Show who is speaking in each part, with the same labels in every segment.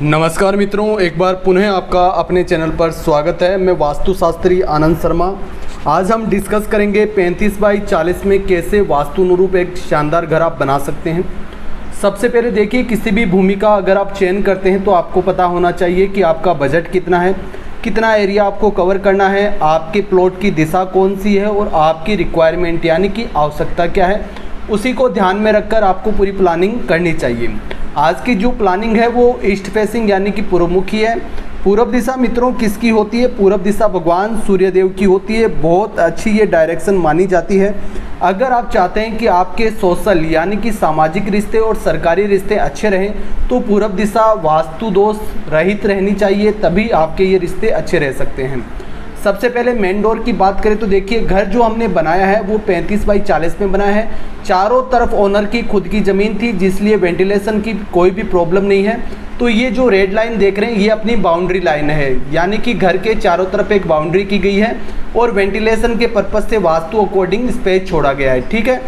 Speaker 1: नमस्कार मित्रों, एक बार पुनः आपका अपने चैनल पर स्वागत है। मैं वास्तुशास्त्री आनंद शर्मा। आज हम डिस्कस करेंगे 35 बाई 40 में कैसे वास्तु अनुरूप एक शानदार घर आप बना सकते हैं। सबसे पहले देखिए, किसी भी भूमि का अगर आप चयन करते हैं तो आपको पता होना चाहिए कि आपका बजट कितना है, कितना एरिया आपको कवर करना है, आपके प्लॉट की दिशा कौन सी है और आपकी रिक्वायरमेंट यानी कि आवश्यकता क्या है, उसी को ध्यान में रखकर आपको पूरी प्लानिंग करनी चाहिए। आज की जो प्लानिंग है वो ईस्ट फेसिंग यानी कि पूर्वमुखी है। पूर्व दिशा मित्रों किसकी होती है? पूर्व दिशा भगवान सूर्यदेव की होती है। बहुत अच्छी ये डायरेक्शन मानी जाती है। अगर आप चाहते हैं कि आपके सोशल यानी कि सामाजिक रिश्ते और सरकारी रिश्ते अच्छे रहें तो पूर्व दिशा वास्तु दोष रहित रहनी चाहिए, तभी आपके ये रिश्ते अच्छे रह सकते हैं। सबसे पहले मेन डोर की बात करें तो देखिए, घर जो हमने बनाया है वो 35 बाई 40 में बनाया है। चारों तरफ ओनर की खुद की ज़मीन थी, जिसलिए वेंटिलेशन की कोई भी प्रॉब्लम नहीं है। तो ये जो रेड लाइन देख रहे हैं ये अपनी बाउंड्री लाइन है, यानी कि घर के चारों तरफ एक बाउंड्री की गई है और वेंटिलेशन के पर्पज़ से वास्तु अकॉर्डिंग स्पेस छोड़ा गया है। ठीक है।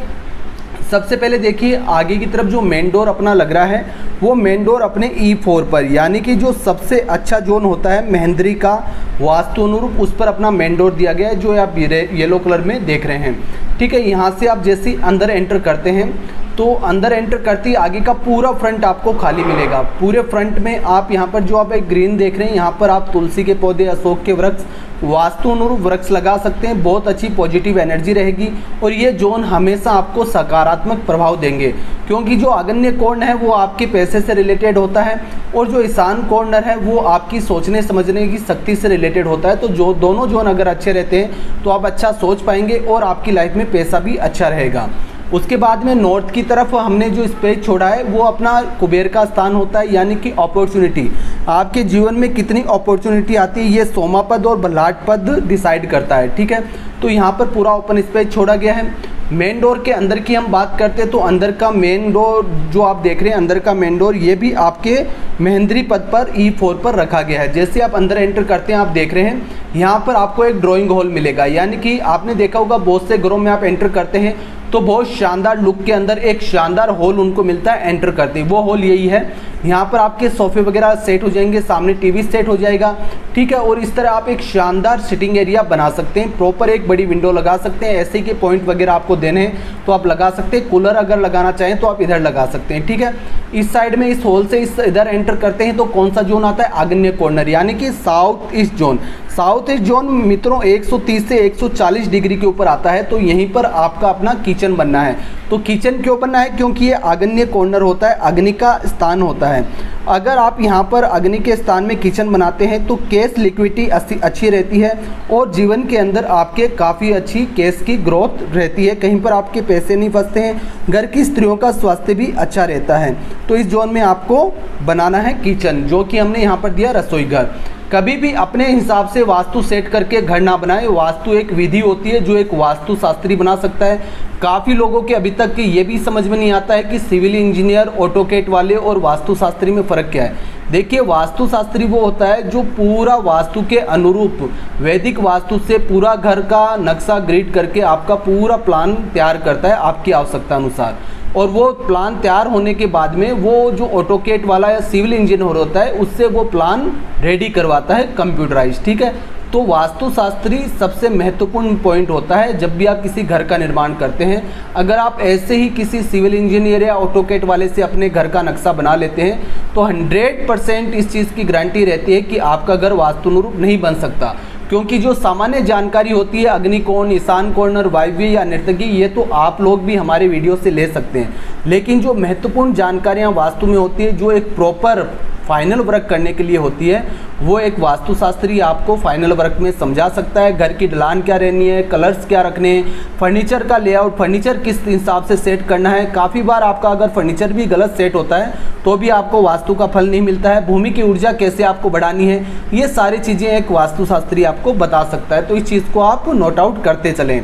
Speaker 1: सबसे पहले देखिए, आगे की तरफ जो मेन डोर अपना लग रहा है वो मेन डोर अपने E4 पर, यानी कि जो सबसे अच्छा जोन होता है महेंद्री का वास्तु अनुरूप, उस पर अपना मेन डोर दिया गया है, जो आप येलो कलर में देख रहे हैं। ठीक है। यहाँ से आप जैसे ही अंदर एंटर करते हैं तो अंदर एंटर करते ही आगे का पूरा फ्रंट आपको खाली मिलेगा। पूरे फ्रंट में आप यहाँ पर जो आप एक ग्रीन देख रहे हैं, यहाँ पर आप तुलसी के पौधे, अशोक के वृक्ष, वास्तु अनुरूप वृक्ष लगा सकते हैं। बहुत अच्छी पॉजिटिव एनर्जी रहेगी और ये जोन हमेशा आपको सकारात्मक प्रभाव देंगे, क्योंकि जो आग्नेय कोण है वो आपके पैसे से रिलेटेड होता है और जो ईशान कॉर्नर है वो आपकी सोचने समझने की शक्ति से रिलेटेड होता है। तो जो दोनों जोन अगर अच्छे रहते हैं तो आप अच्छा सोच पाएंगे और आपकी लाइफ में पैसा भी अच्छा रहेगा। उसके बाद में नॉर्थ की तरफ हमने जो स्पेस छोड़ा है वो अपना कुबेर का स्थान होता है, यानी कि अपॉर्चुनिटी। आपके जीवन में कितनी अपॉर्चुनिटी आती है ये सोमापद और बल्लाट पद डिसाइड करता है। ठीक है। तो यहाँ पर पूरा ओपन स्पेस छोड़ा गया है। मेन डोर के अंदर की हम बात करते हैं तो अंदर का मेन डोर जो आप देख रहे हैं, अंदर का मेन डोर ये भी आपके महेंद्री पद पर E4 पर रखा गया है। जैसे आप अंदर एंटर करते हैं आप देख रहे हैं यहाँ पर आपको एक ड्राइंग हॉल मिलेगा, यानी कि आपने देखा होगा बहुत से घरों में आप एंटर करते हैं तो बहुत शानदार लुक के अंदर एक शानदार हॉल उनको मिलता है एंटर करते ही। वो हॉल यही है। यहाँ पर आपके सोफे वगैरह सेट हो जाएंगे, सामने टीवी सेट हो जाएगा। ठीक है। और इस तरह आप एक शानदार सिटिंग एरिया बना सकते हैं। प्रॉपर एक बड़ी विंडो लगा सकते हैं। ऐसे के पॉइंट वगैरह आपको देने हैं तो आप लगा सकते हैं। कूलर अगर लगाना चाहें तो आप इधर लगा सकते हैं। ठीक है। इस साइड में इस हॉल से इस इधर एंटर करते हैं तो कौन सा जोन आता है? आग्नेय कॉर्नर, यानी कि south east zone. South east zone मित्रों 130 से 140 डिग्री के ऊपर आता है। तो यहीं पर आपका अपना किचन बनना है। तो किचन क्यों बनना है? क्योंकि ये आग्नेय कॉर्नर होता है, अग्नि का स्थान होता है। अगर आप यहाँ पर अग्नि के स्थान में किचन बनाते हैं तो कैश लिक्विडिटी अच्छी रहती है और जीवन के अंदर आपके काफ़ी अच्छी कैश की ग्रोथ रहती है। कहीं पर आपके पैसे नहीं फंसते हैं। घर की स्त्रियों का स्वास्थ्य भी अच्छा रहता है। तो इस जोन में आपको बनाना है किचन, जो कि हमने यहाँ पर दिया रसोई घर। कभी भी अपने हिसाब से वास्तु सेट करके घर ना बनाए। वास्तु एक विधि होती है जो एक वास्तु शास्त्री बना सकता है। काफ़ी लोगों के अभी तक ये भी समझ में नहीं आता है कि सिविल इंजीनियर, ऑटोकेट वाले और वास्तु शास्त्री में फ़र्क क्या है। देखिए, वास्तु शास्त्री वो होता है जो पूरा वास्तु के अनुरूप वैदिक वास्तु से पूरा घर का नक्शा ग्रिड करके आपका पूरा प्लान तैयार करता है आपकी आवश्यकता अनुसार। और वो प्लान तैयार होने के बाद में वो जो ऑटोकेट वाला या सिविल इंजीनियर होता है उससे वो प्लान रेडी करवाता है कंप्यूटराइज। ठीक है। तो वास्तुशास्त्री सबसे महत्वपूर्ण पॉइंट होता है जब भी आप किसी घर का निर्माण करते हैं। अगर आप ऐसे ही किसी सिविल इंजीनियर या ऑटोकेट वाले से अपने घर का नक्शा बना लेते हैं तो 100% इस चीज़ की गारंटी रहती है कि आपका घर वास्तुनुरूप नहीं बन सकता, क्योंकि जो सामान्य जानकारी होती है अग्निकोण, ईशान कॉर्नर, वायव्य या नर्तकी, ये तो आप लोग भी हमारे वीडियो से ले सकते हैं। लेकिन जो महत्वपूर्ण जानकारियाँ वास्तु में होती है, जो एक प्रॉपर फाइनल वर्क करने के लिए होती है, वो एक वास्तुशास्त्री आपको फाइनल वर्क में समझा सकता है। घर की ढलान क्या रहनी है, कलर्स क्या रखने हैं, फर्नीचर का लेआउट, फर्नीचर किस हिसाब से सेट करना है। काफ़ी बार आपका अगर फर्नीचर भी गलत सेट होता है तो भी आपको वास्तु का फल नहीं मिलता है। भूमि की ऊर्जा कैसे आपको बढ़ानी है, ये सारी चीज़ें एक वास्तुशास्त्री आपको बता सकता है। तो इस चीज़ को आप नोट आउट करते चलें।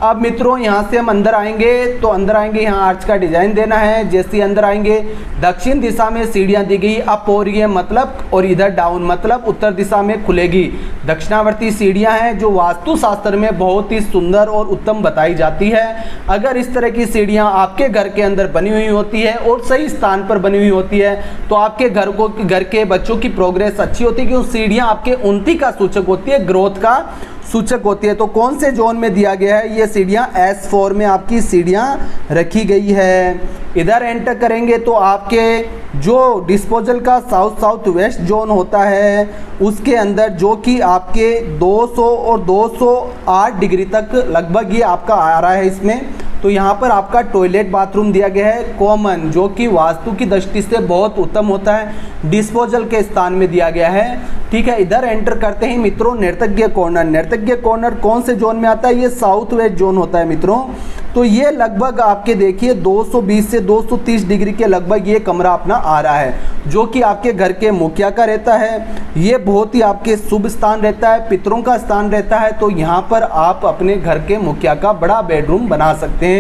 Speaker 1: अब मित्रों यहाँ से हम अंदर आएंगे, तो अंदर आएंगे, यहाँ आर्च का डिजाइन देना है। जैसे अंदर आएंगे, दक्षिण दिशा में सीढ़ियाँ दी गई, अप हो रही है मतलब, और इधर डाउन मतलब उत्तर दिशा में खुलेगी। दक्षिणावर्ती सीढ़ियाँ हैं जो वास्तुशास्त्र में बहुत ही सुंदर और उत्तम बताई जाती है। अगर इस तरह की सीढ़ियाँ आपके घर के अंदर बनी हुई होती है और सही स्थान पर बनी हुई होती है तो आपके घर के बच्चों की प्रोग्रेस अच्छी होती है, क्योंकि सीढ़ियाँ आपके उन्नति का सूचक होती है, ग्रोथ का सूचक होती है। तो कौन से जोन में दिया गया है, ये सीढ़ियाँ S4 में आपकी सीढ़ियाँ रखी गई है। इधर एंटर करेंगे तो आपके जो डिस्पोजल का साउथ वेस्ट जोन होता है उसके अंदर, जो कि आपके 200 और 208 डिग्री तक लगभग ये आपका आ रहा है इसमें। तो यहाँ पर आपका टॉयलेट बाथरूम दिया गया है कॉमन, जो कि वास्तु की दृष्टि से बहुत उत्तम होता है, डिस्पोजल के स्थान में दिया गया है। ठीक है, इधर एंटर करते हैं मित्रों नर्तज्ञ कॉर्नर। नर्तज्ञ कॉर्नर कौन से जोन में आता है, ये साउथ वेस्ट जोन होता है मित्रों। तो ये लगभग आपके देखिए 220 से 230 डिग्री के लगभग ये कमरा अपना आ रहा है, जो कि आपके घर के मुखिया का रहता है। ये बहुत ही आपके शुभ स्थान रहता है, पितरों का स्थान रहता है। तो यहाँ पर आप अपने घर के मुखिया का बड़ा बेडरूम बना सकते हैं।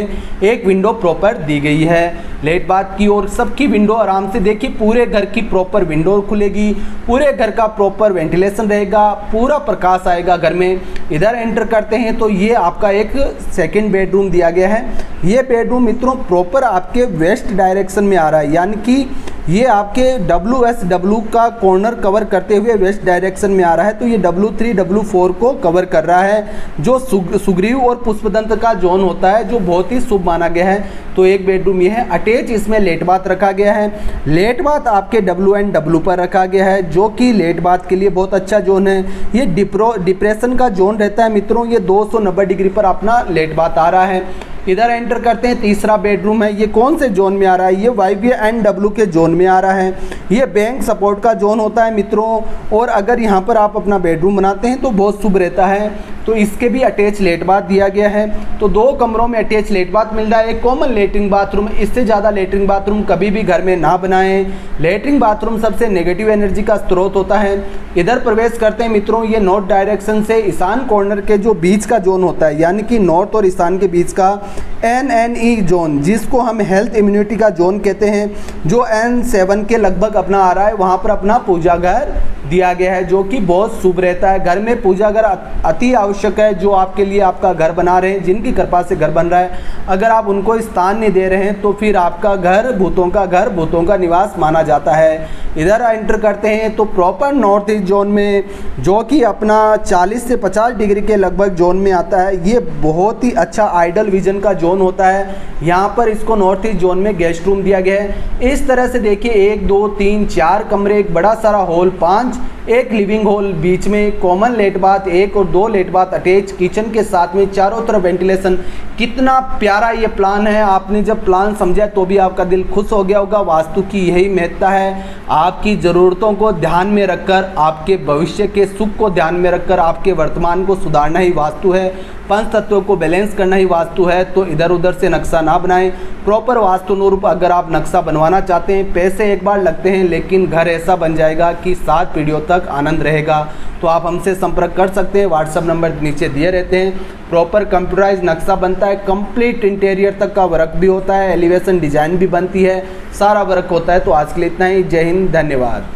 Speaker 1: एक विंडो प्रॉपर दी गई है लेट बाथ की, और सबकी विंडो आराम से देखिए, पूरे घर की प्रॉपर विंडो खुलेगी, पूरे घर का प्रॉपर वेंटिलेशन रहेगा, पूरा प्रकाश आएगा घर में। इधर एंटर करते हैं तो ये आपका एक सेकंड बेडरूम दिया गया है। ये बेडरूम मित्रों प्रॉपर आपके वेस्ट डायरेक्शन में आ रहा है, यानी कि ये आपके WSW का कॉर्नर कवर करते हुए वेस्ट डायरेक्शन में आ रहा है। तो ये W3 W4 को कवर कर रहा है, जो सुग्रीव और पुष्पदंत का जोन होता है, जो बहुत ही शुभ माना गया है। तो एक बेडरूम ये है। अटैच इसमें लेट बाथ रखा गया है। लेट बाथ आपके WN/W पर रखा गया है, जो कि लेट बाथ के लिए बहुत अच्छा जोन है। ये डिप्रेशन का जोन रहता है मित्रों। ये 290 डिग्री पर अपना लेट बाथ आ रहा है। इधर एंटर करते हैं, तीसरा बेडरूम है। ये कौन से जोन में आ रहा है, ये YBNW के जोन में आ रहा है। ये बैंक सपोर्ट का जोन होता है मित्रों, और अगर यहाँ पर आप अपना बेडरूम बनाते हैं तो बहुत शुभ रहता है। तो इसके भी अटैच लेट बाथ दिया गया है। तो 2 कमरों में अटैच लेट बाथ मिल रहा है। एक कॉमन लेटरिन बाथरूम, इससे ज़्यादा लेटरिन बाथरूम कभी भी घर में ना बनाएं। लेटरिन बाथरूम सबसे नेगेटिव एनर्जी का स्रोत होता है। इधर प्रवेश करते हैं मित्रों, ये नॉर्थ डायरेक्शन से ईशान कॉर्नर के जो बीच का जोन होता है, यानी कि नॉर्थ और ईशान के बीच का NNE जोन, जिसको हम हेल्थ इम्यूनिटी का जोन कहते हैं, जो N7 के लगभग अपना आ रहा है। वहाँ पर अपना पूजा घर दिया गया है, जो कि बहुत शुभ रहता है। घर में पूजा घर अति आवश्यक है। जो आपके लिए आपका घर बना रहे हैं, जिनकी कृपा से घर बन रहा है, अगर आप उनको स्थान नहीं दे रहे हैं तो फिर आपका घर, भूतों का निवास माना जाता है। इधर एंटर करते हैं तो प्रॉपर नॉर्थ ईस्ट जोन में, जो कि अपना 40 से 50 डिग्री के लगभग जोन में आता है। ये बहुत ही अच्छा आइडल विजन का जोन होता है। यहाँ पर इसको नॉर्थ ईस्ट जोन में गेस्ट रूम दिया गया है। इस तरह से देखिए 1 2 3 4 कमरे, एक बड़ा सारा हॉल 5, एक लिविंग हॉल, बीच में कॉमन लेट बाथ 1 और 2 लेट बाथ अटैच किचन के साथ में, चारों तरफ वेंटिलेशन। कितना प्यारा ये प्लान है। आपने जब प्लान समझा तो भी आपका दिल खुश हो गया होगा। वास्तु की यही महत्ता है, आपकी ज़रूरतों को ध्यान में रखकर, आपके भविष्य के सुख को ध्यान में रखकर आपके वर्तमान को सुधारना ही वास्तु है। 5 तत्वों को बैलेंस करना ही वास्तु है। तो इधर उधर से नक्शा ना बनाएं। प्रॉपर वास्तु अनुरूप अगर आप नक्शा बनवाना चाहते हैं, पैसे एक बार लगते हैं, लेकिन घर ऐसा बन जाएगा कि 7 पीढ़ियों तक आनंद रहेगा। तो आप हमसे संपर्क कर सकते हैं। व्हाट्सअप नंबर नीचे दिए रहते हैं। प्रॉपर कंप्यूटराइज नक्शा बनता है, कंप्लीट इंटीरियर तक का वर्क भी होता है, एलिवेशन डिजाइन भी बनती है, सारा वर्क होता है। तो आज के लिए इतना ही। जय हिंद, धन्यवाद।